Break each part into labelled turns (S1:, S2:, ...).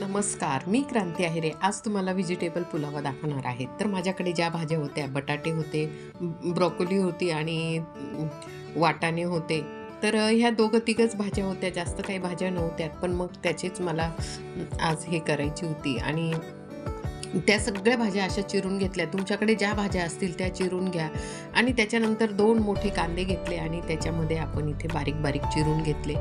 S1: नमस्कार, मी क्रांती आहिरे. आज तुम्हाला व्हेजिटेबल पुलाव दाखवणार आहे. तर माझ्याकडे ज्या भाज्या होत्या, बटाटे होते, ब्रोकोली होती आणि वाटाणे होते. तर ह्या दोघं तिघच भाज्या होत्या, जास्त काही भाज्या नव्हत्या. पण मग त्याचीच मला आज हे करायची होती आणि त्या सगळ्या भाज्या अशा चिरून घेतल्या. तुमच्याकडे ज्या भाज्या असतील त्या चिरून घ्या आणि त्याच्यानंतर 2 मोठे कांदे घेतले आणि त्याच्यामध्ये आपण इथे बारीक-बारीक चिरून घेतले.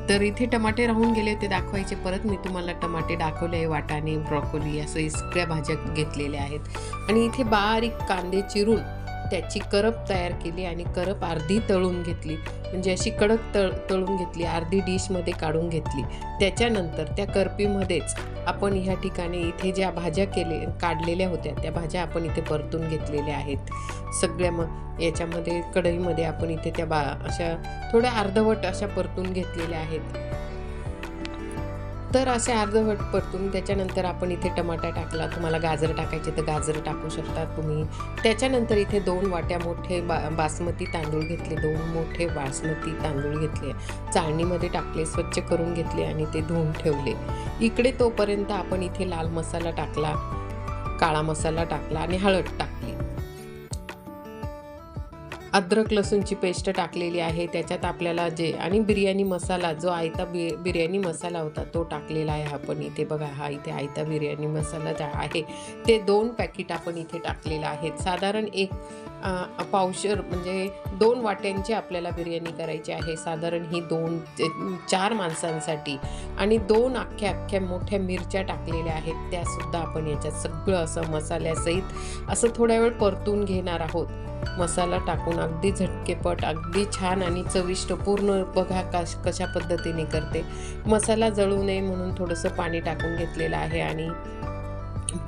S1: तर इथे टमाटे राहून गेले ते दाखवायचे. परत मी तुम्हाला टमाटे दाखवले, वाटाणे, ब्रोकोली असं सगळ्या भाज्या घेतलेल्या आहेत आणि इथे बारीक कांदे चिरून त्याची करप तयार केली आणि करप अर्धी तळून घेतली, म्हणजे अशी कडक तळून घेतली, अर्धी डिशमध्ये काढून घेतली. त्याच्यानंतर त्या करपीमध्येच आपण ह्या ठिकाणी इथे ज्या भाज्या काढलेल्या होत्या त्या भाज्या आपण इथे परतून घेतलेल्या आहेत सगळ्या. मग याच्यामध्ये कढईमध्ये आपण इथे त्या अशा थोड्या अर्धवट अशा परतून घेतलेल्या आहेत. तर असे अर्धवट परतून त्याच्यानंतर आपण इथे टमाटा टाकला. तुम्हाला गाजर टाकायचे तर गाजर टाकू शकता तुम्ही. त्याच्यानंतर इथे 2 वाट्या मोठे बासमती तांदूळ घेतले, 2 मोठे बासमती तांदूळ घेतले, चाळणीमध्ये टाकले, स्वच्छ करून घेतले आणि ते धुवून ठेवले. इकडे तोपर्यंत आपण इथे लाल मसाला टाकला, काळा मसाला टाकला आणि हळद टाकली. अद्रक लसूणची पेस्ट टाकलेली आहे. त्याच्यात आपल्याला आणि बिर्याणी मसाला जो आयता बिर्याणी मसाला होता तो टाकलेला आहे आपण इथे. बघा, हा इथे आयता बिर्याणी मसाला आहे ते 2 पॅकेट आपण इथे टाकलेला आहे. साधारण एक पावशर म्हणजे 2 वाट्यांची आपल्याला बिर्याणी करायची आहे. साधारण ही 4 माणसांसाठी. आणि 2 अख्ख्या मोठ्या मिरच्या टाकलेल्या आहेत, त्यासुद्धा आपण याच्यात सगळं असं मसाल्यासहित असं थोड्या वेळ परतून घेणार आहोत. मसाला टाकून अगदी झटकेपट, अगदी छान आणि चविष्ट. पूर्ण बघा कशा पद्धतीने करते. मसाला जळू नये म्हणून थोडंसं पाणी टाकून घेतलेलं आहे आणि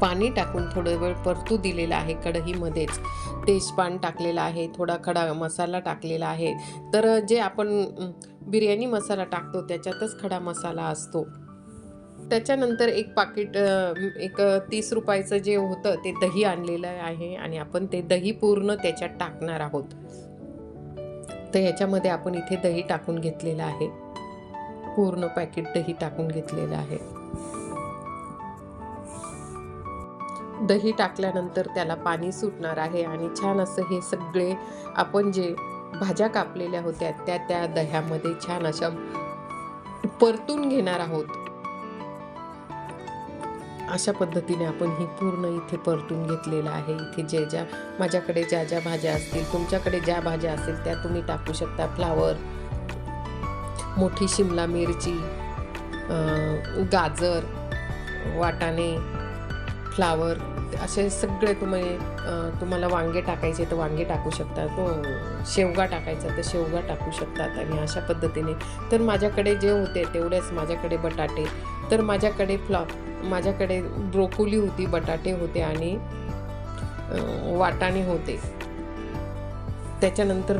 S1: पाणी टाकून थोडं वेळ परतू दिलेलं आहे. कढईमध्येच तेजपान टाकलेला आहे, थोडा खडा मसाला टाकलेला आहे. तर जे आपण बिर्याणी मसाला टाकतो त्याच्यातच खडा मसाला असतो. त्याच्यानंतर एक पाकिट एक 30 रुपयाचं जे होतं ते दही आणलेलं आहे आणि आपण ते दही पूर्ण त्याच्यात टाकणार आहोत. तर याच्यामध्ये आपण इथे दही टाकून घेतलेलं आहे, पूर्ण पॅकेट दही टाकून घेतलेलं आहे. दही टाकल्यानंतर त्याला पाणी सुटणार आहे आणि छान असं हे सगळे आपण जे भाज्या कापलेल्या होत्या त्या दह्यामध्ये छान अशा परतून घेणार आहोत. अशा पद्धतीने आपण ही पूर्ण इथे परतून घेतलेलं आहे. इथे माझ्याकडे ज्या भाज्या असतील, तुमच्याकडे ज्या भाज्या असतील त्या तुम्ही टाकू शकता. फ्लावर, मोठी शिमला मिरची, गाजर, वाटाणे, फ्लावर असे सगळे तुम्हाला वांगे टाकायचे तर वांगे टाकू शकता, शेवगा टाकायचा तर शेवगा टाकू शकतात. आणि अशा पद्धतीने तर माझ्याकडे जे होते तेवढेच. माझ्याकडे बटाटे, तर माझ्याकडे ब्रोकोली होती, बटाटे होते आणि वाटाणे होते. त्याच्यानंतर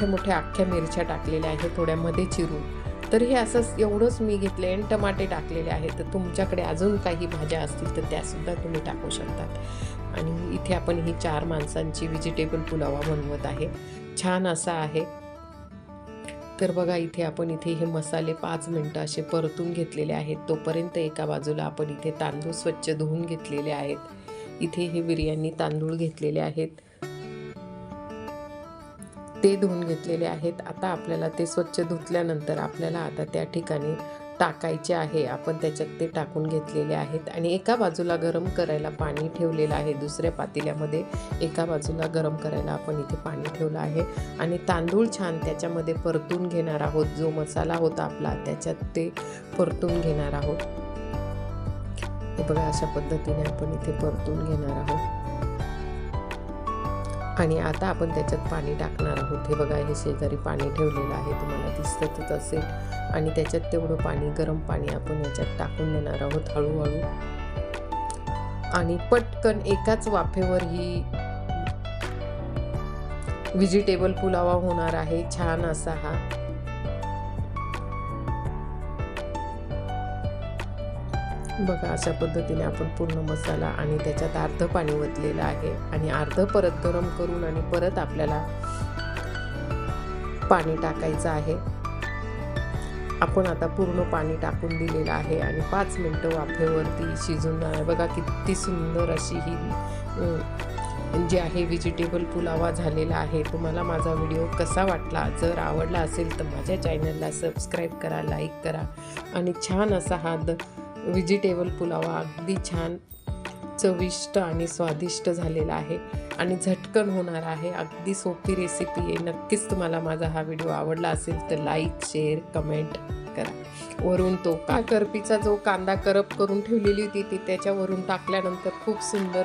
S1: मोठ्या अख्ख्या मिरच्या टाकलेल्या आहेत थोड्यामध्ये चिरून. तर हे असं एवढंच मी घेतले आणि टमाटे टाकलेले आहेत. तर तुमच्याकडे अजून काही भाज्या असतील तर त्यासुद्धा तुम्ही टाकू शकतात. आणि इथे आपण ही 4 माणसांची व्हेजिटेबल पुलावा बनवत आहे. छान असा आहे. तर बघा, इथे हे मसाले 5 मिनटं असे परतून घेतलेले आहेत. तोपर्यंत एका बाजूला आपण इथे तांदूळ स्वच्छ धुवून घेतलेले आहेत. इथे हे बिर्याणी तांदूळ घेतलेले आहेत, ते धुवून घेतलेले आहेत. आता आपल्याला ते स्वच्छ धुतल्यानंतर आपल्याला आता त्या ठिकाणी टाकायचे आहे. आपण त्याच्यात ते टाकून घेतलेले आहेत आणि एका बाजूला गरम करायला पाणी ठेवलेलं आहे. दुसऱ्या पातेल्यामध्ये एका बाजूला गरम करायला आपण इथे पाणी ठेवलं आहे आणि तांदूळ छान त्याच्यामध्ये परतून घेणार आहोत. जो मसाला होता आपला त्याच्यात ते परतून घेणार आहोत. हे बघा, अशा पद्धतीने आपण इथे परतून घेणार आहोत आणि आता आपण त्याच्यात पाणी टाकणार आहोत. हे बघा, हे शेजारी पाणी ठेवलेलं आहे, तुम्हाला दिसतच असेल. आणि त्याच्यात तेवढं पाणी, गरम पाणी आपण याच्यात टाकून देणार आहोत हळूहळू. आणि पटकन एकाच वाफेवर ही व्हेजिटेबल पुलावा होणार आहे, छान असा हा. बघा, अशा पद्धतीने आपण पूर्ण मसाला आणि त्याच्यात अर्ध पाणी ओतलेलं आहे आणि अर्ध परत गरम करून आणि परत आपल्याला पाणी टाकायचं आहे. आपण आता पूर्ण पाणी टाकून दिलेलं आहे आणि 5 मिनटं वाफेवरती शिजून जाणार. बघा किती सुंदर अशी ही जे आहे व्हेजिटेबल पुलावा झालेला आहे. तुम्हाला माझा व्हिडिओ कसा वाटला? जर आवडला असेल तर माझ्या चॅनलला सबस्क्राईब करा, लाईक करा आणि छान असा हा व्हेजिटेबल पुलावा अगदी छान चविष्ट आणि स्वादिष्ट झालेला आहे आणि झटकन होणार आहे. अगदी सोपी रेसिपी आहे. नक्कीच तुम्हाला माझा हा व्हिडिओ आवडला असेल तर लाईक, शेअर, कमेंट करा. वरून तो करपीचा जो कांदा करप करून ठेवलेली होती ती त्याच्यावरून टाकल्यानंतर खूप सुंदर